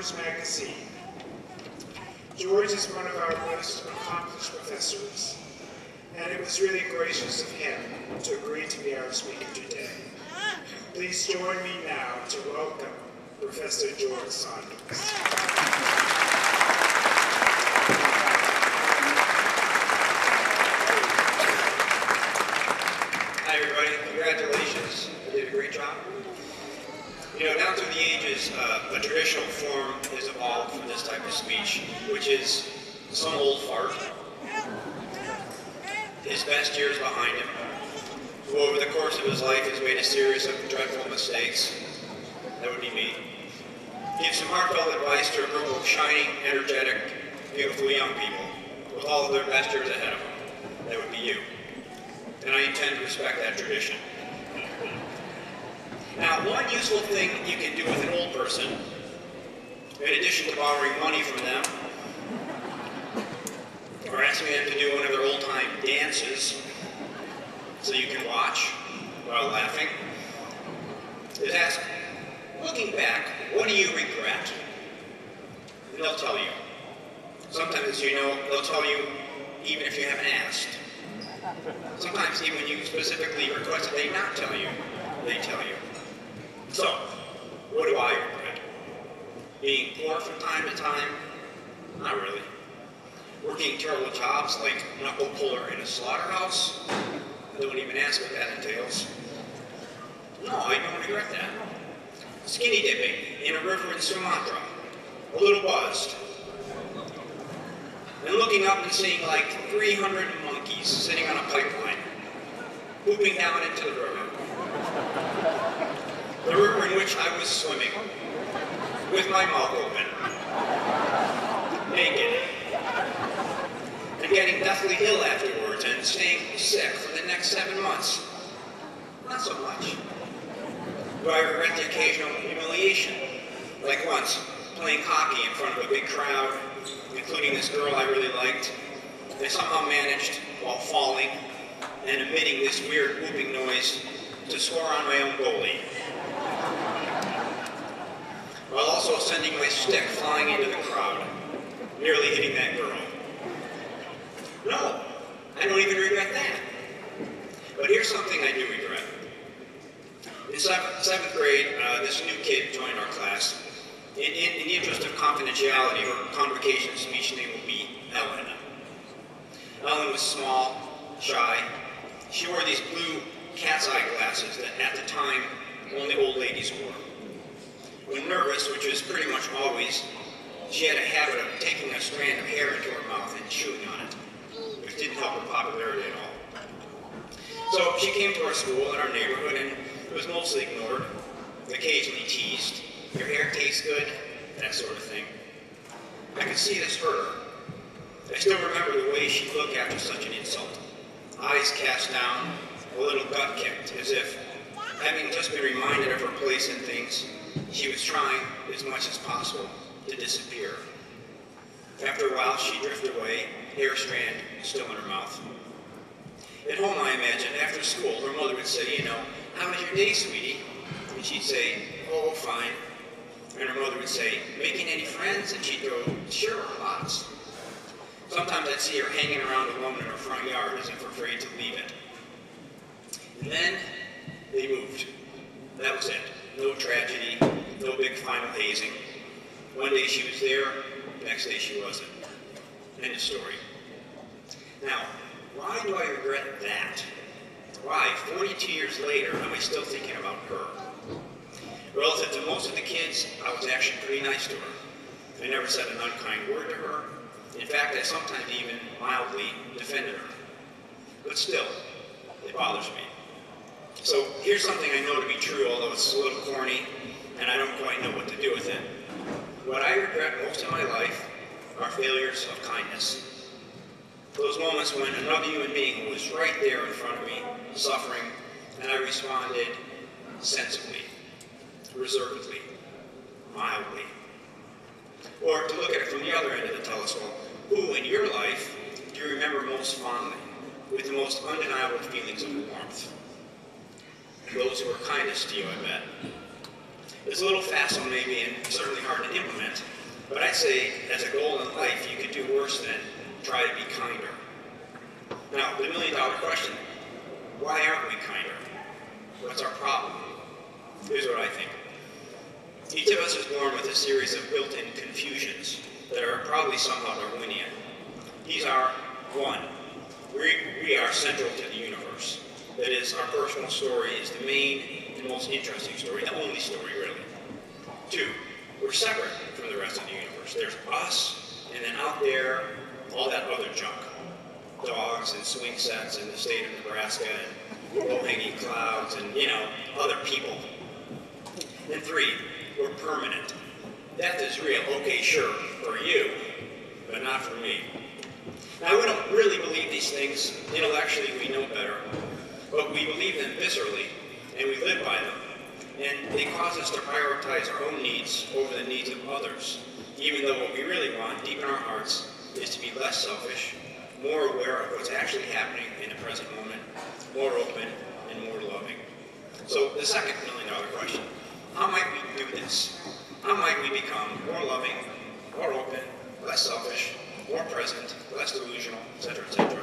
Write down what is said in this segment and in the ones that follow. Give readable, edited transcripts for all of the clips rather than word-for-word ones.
Saunders magazine. George is one of our most accomplished professors, and it was really gracious of him to agree to be our speaker today. Please join me now to welcome Professor George Saunders. Hi everybody, congratulations. You did a great job. You know, down through the ages, a traditional form has evolved for this type of speech, which is some old fart, his best years behind him, who over the course of his life has made a series of dreadful mistakes. That would be me. Give some heartfelt advice to a group of shining, energetic, beautiful young people with all of their best years ahead of them. That would be you. And I intend to respect that tradition. Now, one useful thing you can do with an old person, in addition to borrowing money from them, or asking them to do one of their old-time dances, so you can watch while laughing, is ask, looking back, what do you regret? And they'll tell you. Sometimes, you know, they'll tell you even if you haven't asked. Sometimes even when you specifically request that they not tell you, they tell you. So, what do I regret? Being poor from time to time? Not really. Working terrible jobs like knuckle puller in a slaughterhouse? I don't even ask what that entails. No, I don't regret that. Skinny dipping in a river in Sumatra, a little buzzed. And looking up and seeing like 300 monkeys sitting on a pipeline, whooping down into the river. The river in which I was swimming, with my mouth open, naked, and getting deathly ill afterwards and staying sick for the next 7 months. Not so much. Do I regret the occasional humiliation? Like once, playing hockey in front of a big crowd, including this girl I really liked. I somehow managed, while falling and emitting this weird whooping noise, to score on my own goalie, while also sending my stick flying into the crowd, nearly hitting that girl. No, I don't even regret that. But here's something I do regret. In seventh grade, this new kid joined our class. In the interest of confidentiality, her convocation speech name will be Ellen. Ellen was small, shy. She wore these blue cat's eye glasses that at the time only old ladies wore. When nervous, which was pretty much always, she had a habit of taking a strand of hair into her mouth and chewing on it, which didn't help her popularity at all. So she came to our school in our neighborhood and was mostly ignored, occasionally teased. Your hair tastes good, that sort of thing. I could see this hurt her. I still remember the way she looked after such an insult. Eyes cast down, a little gut kicked, as if, having just been reminded of her place in things, she was trying, as much as possible, to disappear. After a while, she drifted away, hair strand still in her mouth. At home, I imagine, after school, her mother would say, you know, how was your day, sweetie? And she'd say, oh, fine. And her mother would say, making any friends? And she'd go, sure, lots. Sometimes I'd see her hanging around alone in her front yard as if afraid to leave it. And then they moved. That was it. No tragedy, no big final hazing. One day she was there, next day she wasn't. End of story. Now, why do I regret that? Why, 42 years later, am I still thinking about her? Relative to most of the kids, I was actually pretty nice to her. I never said an unkind word to her. In fact, I sometimes even mildly defended her. But still, it bothers me. So here's something I know to be true, although it's a little corny, and I don't quite know what to do with it. What I regret most of my life are failures of kindness. Those moments when another human being was right there in front of me, suffering, and I responded sensibly, reservedly, mildly. Or to look at it from the other end of the telescope, who in your life do you remember most fondly, with the most undeniable feelings of warmth? Those who were kindest to you, I bet. It's a little facile maybe and certainly hard to implement, but I'd say as a goal in life, you could do worse than try to be kinder. Now, the million-dollar question, why aren't we kinder? What's our problem? Here's what I think. Each of us is born with a series of built-in confusions that are probably somehow Darwinian. These are, 1, we are central to the universe. That is, our personal story is the main and most interesting story, the only story, really. 2, we're separate from the rest of the universe. There's us, and then out there, all that other junk. Dogs and swing sets in the state of Nebraska and low-hanging clouds and, other people. And 3, we're permanent. Death is real. Okay, sure, for you, but not for me. Now, we don't really believe these things. Intellectually, we know better. But we believe them viscerally, and we live by them. And they cause us to prioritize our own needs over the needs of others, even though what we really want, deep in our hearts, is to be less selfish, more aware of what's actually happening in the present moment, more open, and more loving. So the second million-dollar question, how might we do this? How might we become more loving, more open, less selfish, more present, less delusional, etc., etc.?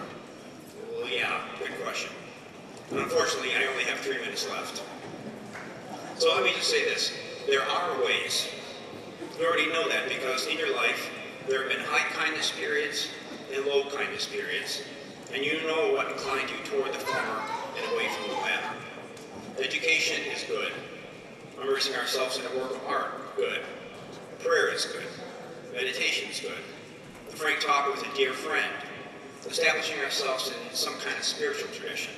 Well, yeah, good question. And unfortunately, I only have 3 minutes left. So let me just say this. There are ways. You already know that because in your life, there have been high kindness periods and low kindness periods. And you know what inclined you toward the former and away from the latter. Education is good. Immersing ourselves in a work of art, good. Prayer is good. Meditation is good. A frank talk with a dear friend. Establishing ourselves in some kind of spiritual tradition.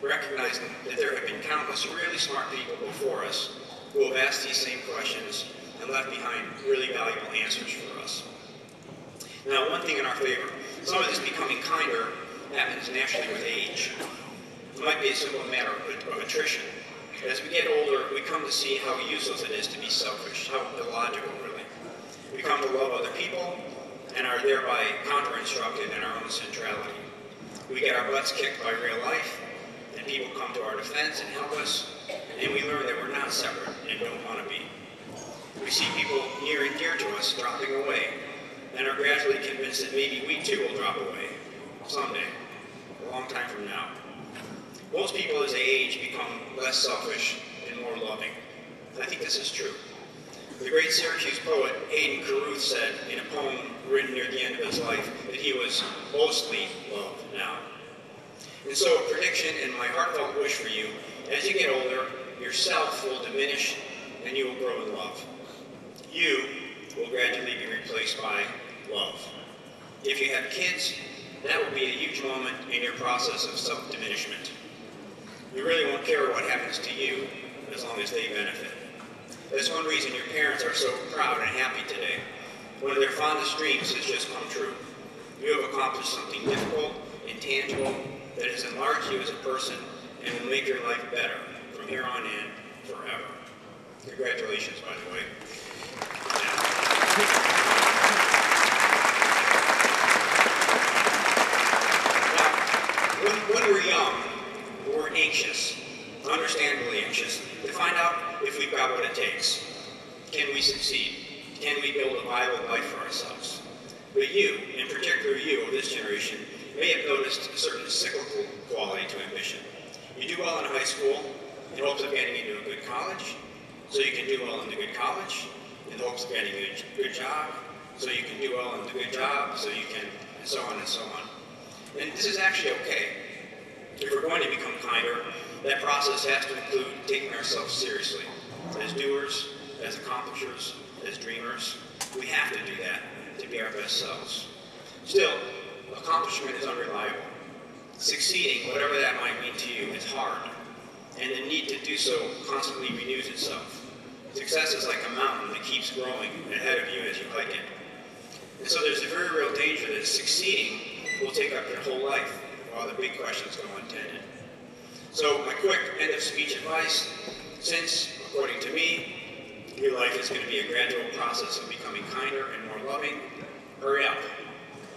Recognizing that there have been countless really smart people before us who have asked these same questions and left behind really valuable answers for us. Now, one thing in our favor, some of this becoming kinder happens naturally with age. It might be a simple matter of attrition. As we get older, we come to see how useless it is to be selfish, how illogical, really. We come to love other people and are thereby counter-instructed in our own centrality. We get our butts kicked by real life, and people come to our defense and help us, and we learn that we're not separate and don't want to be. We see people near and dear to us dropping away, and are gradually convinced that maybe we too will drop away, someday, a long time from now. Most people as they age become less selfish and more loving. I think this is true. The great Syracuse poet Hayden Carruth said in a poem written near the end of his life that he was mostly loved now. And so a prediction and my heartfelt wish for you, as you get older, yourself will diminish and you will grow in love. You will gradually be replaced by love. If you have kids, that will be a huge moment in your process of self-diminishment. You really won't care what happens to you as long as they benefit. That's one reason your parents are so proud and happy today. One of their fondest dreams has just come true. You have accomplished something difficult, intangible, that has enlarged you as a person and will make your life better from here on in forever. Congratulations, by the way. Now, when we're young, we're anxious, understandably anxious, to find out if we've got what it takes. Can we succeed? Can we build a viable life for ourselves? But you, in particular you of this generation, may have noticed a certain cyclical quality to ambition. You do well in high school in hopes of getting into a good college, so you can do well in the good college, in hopes of getting a good job, so you can do well in the good job, so you can, and so on and so on. And this is actually okay. If we're going to become kinder, that process has to include taking ourselves seriously. As doers, as accomplishers, as dreamers, we have to do that to be our best selves. Still, accomplishment is unreliable. Succeeding, whatever that might mean to you, is hard, and the need to do so constantly renews itself. Success is like a mountain that keeps growing ahead of you as you hike it. And so there's a very real danger that succeeding will take up your whole life while the big questions go untended. So my quick end of speech advice, since, according to me, your life is going to be a gradual process of becoming kinder and more loving, hurry up.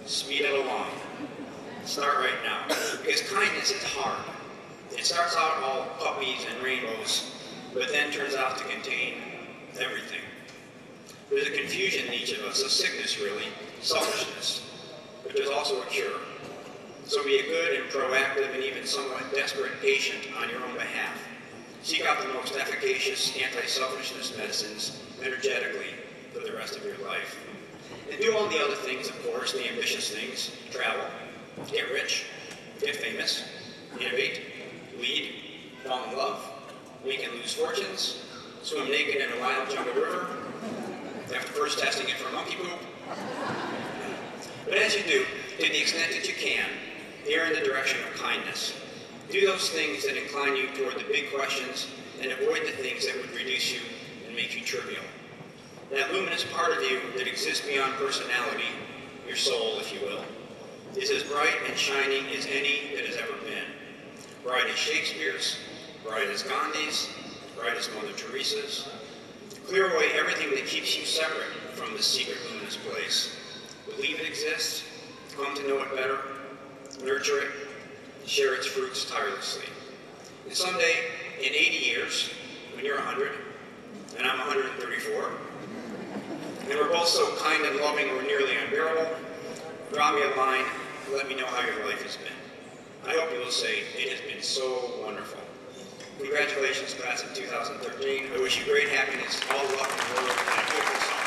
Speed it along. Start right now. Because kindness is hard. It starts out all puppies and rainbows, but then turns out to contain everything. There's a confusion in each of us, a sickness really, selfishness. But there's also a cure. So be a good and proactive and even somewhat desperate patient on your own behalf. Seek out the most efficacious anti-selfishness medicines energetically for the rest of your life. And do all the other things, of course, the ambitious things. Travel, get rich, get famous, innovate, lead, fall in love, win and lose fortunes, swim naked in a wild jungle river, after first testing it for monkey poop. But as you do, to the extent that you can, err in the direction of kindness. Do those things that incline you toward the big questions and avoid the things that would reduce you and make you trivial. That luminous part of you that exists beyond personality, your soul, if you will, is as bright and shining as any that has ever been. Bright as Shakespeare's, bright as Gandhi's, bright as Mother Teresa's. Clear away everything that keeps you separate from this secret luminous place. Believe it exists, come to know it better, nurture it, share its fruits tirelessly. And someday, in 80 years, when you're 100, and I'm 134, and we're both so kind and loving we're nearly unbearable, drop me a line and let me know how your life has been. I hope you will say, it has been so wonderful. Congratulations, class of 2013. I wish you great happiness, all luck in the world, and a beautiful summer.